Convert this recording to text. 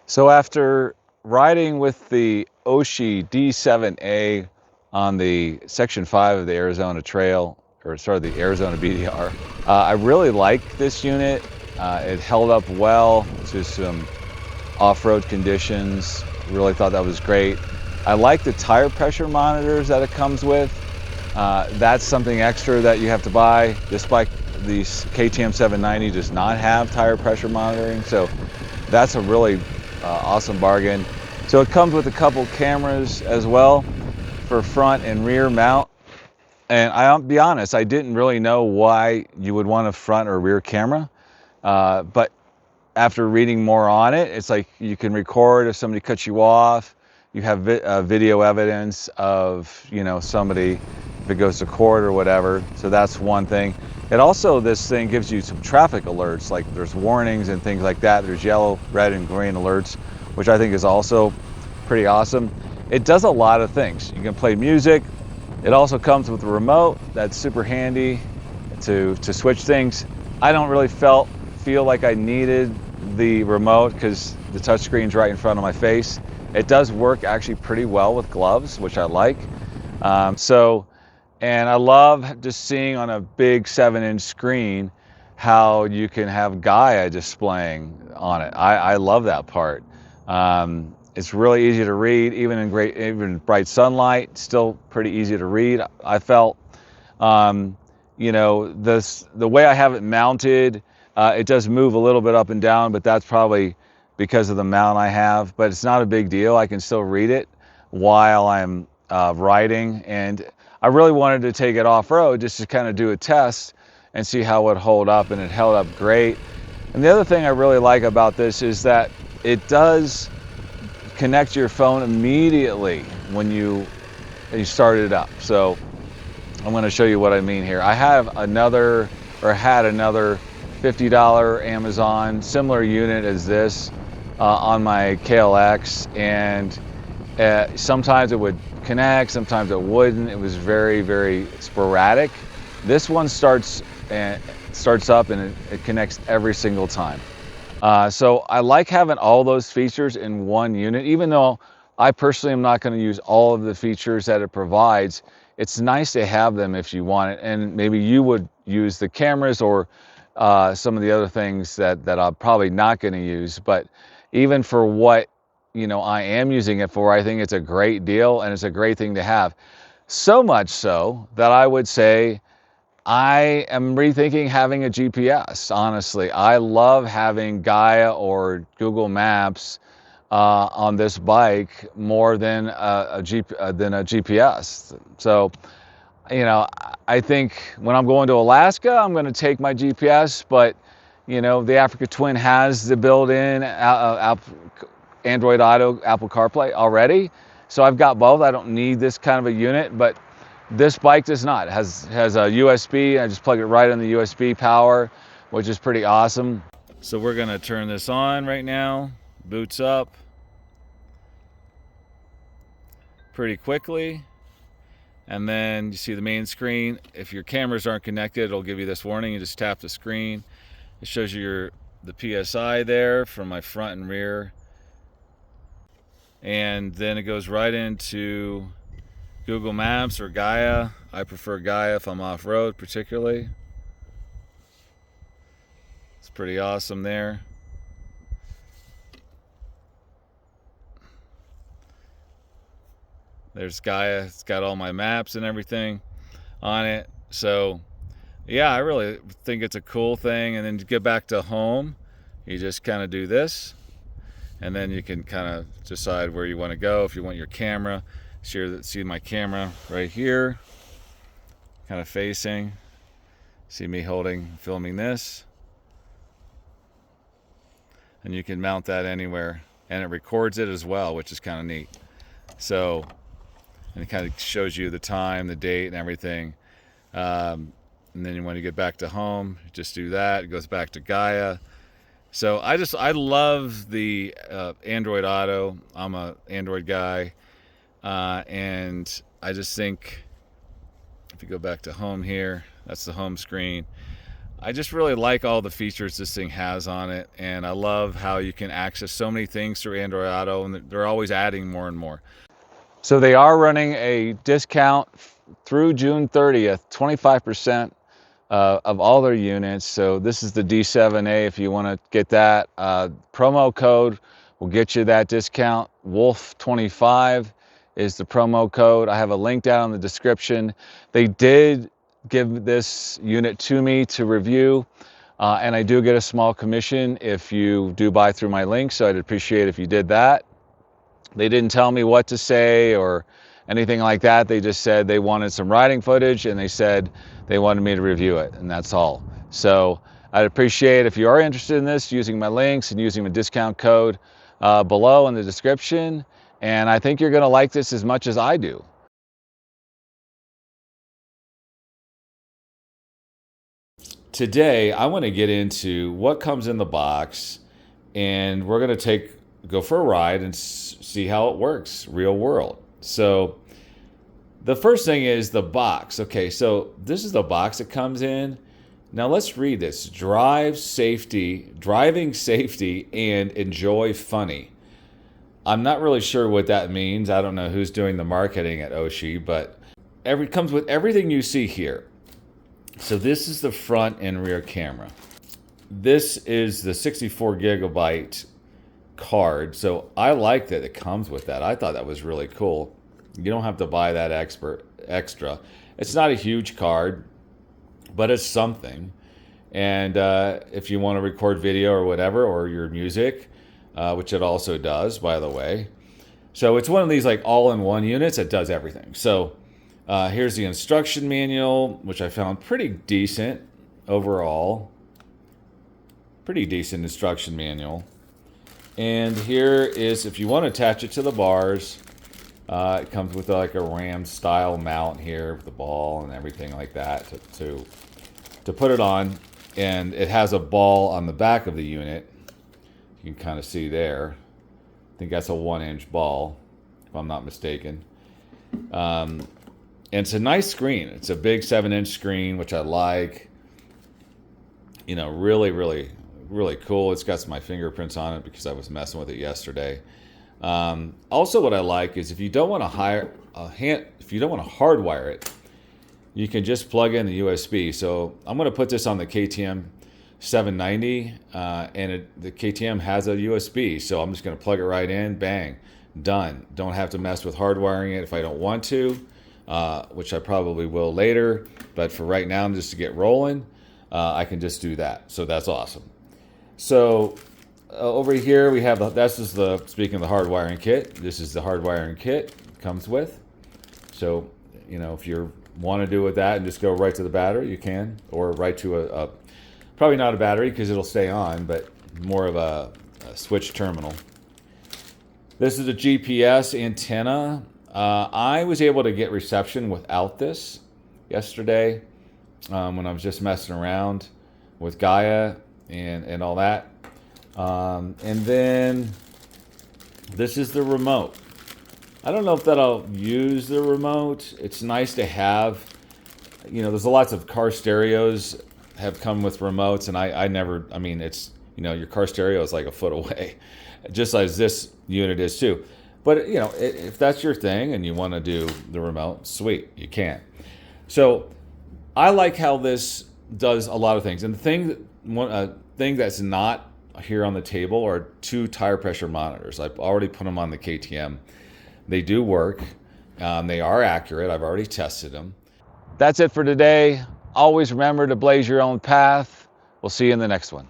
So after riding with the Aoocci D7A on the Section 5 of the Arizona Trail, or sorry, the Arizona BDR, I really like this unit. It held up well to some off-road conditions. Really thought that was great. I like the tire pressure monitors that it comes with. That's something extra that you have to buy. This bike, the KTM 790, does not have tire pressure monitoring, so that's a really awesome bargain. So it comes with a couple cameras as well for front and rear mount. And I'll be honest, I didn't really know why you would want a front or rear camera, but after reading more on it, it's like you can record if somebody cuts you off. You have video evidence of, you know, somebody, if it goes to court or whatever. So that's one thing. It also, this thing gives you some traffic alerts, like there's warnings and things like that. There's yellow, red, and green alerts, which I think is also pretty awesome. It does a lot of things. You can play music. It also comes with a remote that's super handy to switch things. I don't really feel like I needed the remote because the touchscreen's right in front of my face. It does work actually pretty well with gloves, which I like. And I love just seeing on a big 7-inch screen how you can have Gaia displaying on it. I love that part. It's really easy to read, even in bright sunlight. Still pretty easy to read, I felt. You know, the way I have it mounted, it does move a little bit up and down, but that's probably because of the mount I have. But it's not a big deal. I can still read it while I'm riding. And I really wanted to take it off-road just to kind of do a test and see how it would hold up, and it held up great. And the other thing I really like about this is that it does connect your phone immediately when you start it up. So I'm going to show you what I mean here. I have had another $50 Amazon similar unit as this on my KLX, and sometimes it would connect, sometimes it wouldn't. It was very, very sporadic. This one starts up and it connects every single time. So I like having all those features in one unit, even though I personally am not going to use all of the features that it provides. It's nice to have them if you want it, and maybe you would use the cameras or some of the other things that I'm probably not going to use. But even for what, you know, I am using it for, I think it's a great deal and it's a great thing to have. So much so that I would say I am rethinking having a GPS, honestly. I love having Gaia or Google Maps on this bike more than a GPS. So, you know, I think when I'm going to Alaska, I'm going to take my GPS, but, you know, the Africa Twin has the built-in Android Auto, Apple CarPlay already. So I've got both. I don't need this kind of a unit, but this bike does not. It has a USB. I just plug it right in the USB power, which is pretty awesome. So we're going to turn this on right now. Boots up pretty quickly. And then you see the main screen. If your cameras aren't connected, it'll give you this warning. You just tap the screen. It shows you the PSI there from my front and rear. And then it goes right into Google Maps or Gaia. I prefer Gaia if I'm off-road particularly. It's pretty awesome there. There's Gaia. It's got all my maps and everything on it. So yeah, I really think it's a cool thing. And then to get back to home, you just kind of do this, and then you can kind of decide where you want to go. If you want your camera, see my camera right here, kind of facing. See me filming this. And you can mount that anywhere. And it records it as well, which is kind of neat. So, and it kind of shows you the time, the date, and everything. And then when you get back to home, you just do that. It goes back to Gaia. So I love the Android Auto. I'm an Android guy. And I just think if you go back to home here, that's the home screen. I just really like all the features this thing has on it, and I love how you can access so many things through Android Auto, and they're always adding more and more. So they are running a discount through June 30th, 25% of all their units. So this is the D7A. If you want to get that, promo code will get you that discount. Wolf25 is the promo code. I have a link down in the description. They did give this unit to me to review, and I do get a small commission if you do buy through my link, so I'd appreciate if you did that. They didn't tell me what to say or anything like that. They just said they wanted some riding footage, and they said they wanted me to review it, and that's all. So I'd appreciate if you are interested in this, using my links and using the discount code below in the description. And I think you're going to like this as much as I do. Today, I want to get into what comes in the box, and we're going to go for a ride and see how it works real world. So the first thing is the box. Okay, so this is the box that comes in. Now let's read this. Driving safety, and enjoy funny. I'm not really sure what that means. I don't know who's doing the marketing at Aoocci, but it comes with everything you see here. So this is the front and rear camera. This is the 64 gigabyte card. So I like that it comes with that. I thought that was really cool. You don't have to buy that extra. It's not a huge card, but it's something. And if you want to record video or whatever, or your music, which it also does, by the way. So it's one of these like all-in-one units that does everything. So here's the instruction manual, which I found pretty decent overall. Pretty decent instruction manual. And here is, if you want to attach it to the bars, it comes with like a Ram style mount here with the ball and everything like that to put it on. And it has a ball on the back of the unit. You can kind of see there. I think that's a 1-inch ball, if I'm not mistaken. And it's a nice screen. It's a big 7-inch screen, which I like. You know, really, really, really cool. It's got my fingerprints on it because I was messing with it yesterday. Also, what I like is if you don't want to hardwire it, you can just plug in the USB. So I'm going to put this on the KTM 790, and the KTM has a USB. So I'm just going to plug it right in, bang, done. Don't have to mess with hardwiring it if I don't want to, which I probably will later. But for right now, just to get rolling, I can just do that. So that's awesome. So over here we have speaking of the hardwiring kit, this is the hardwiring kit it comes with. So, you know, if you want to do with that and just go right to the battery, you can, or right to a probably not a battery because it'll stay on, but more of a switch terminal. This is a GPS antenna. I was able to get reception without this yesterday when I was just messing around with Gaia and all that. And then this is the remote. I don't know if that I'll use the remote. It's nice to have. You know, there's lots of car stereos have come with remotes, and I mean, it's, you know, your car stereo is like a foot away, just as this unit is too. But, you know, if that's your thing and you want to do the remote, sweet, you can. So I like how this does a lot of things. And the thing that's not here on the table are 2 tire pressure monitors. I've already put them on the KTM. They do work. They are accurate. I've already tested them. That's it for today. Always remember to blaze your own path. We'll see you in the next one.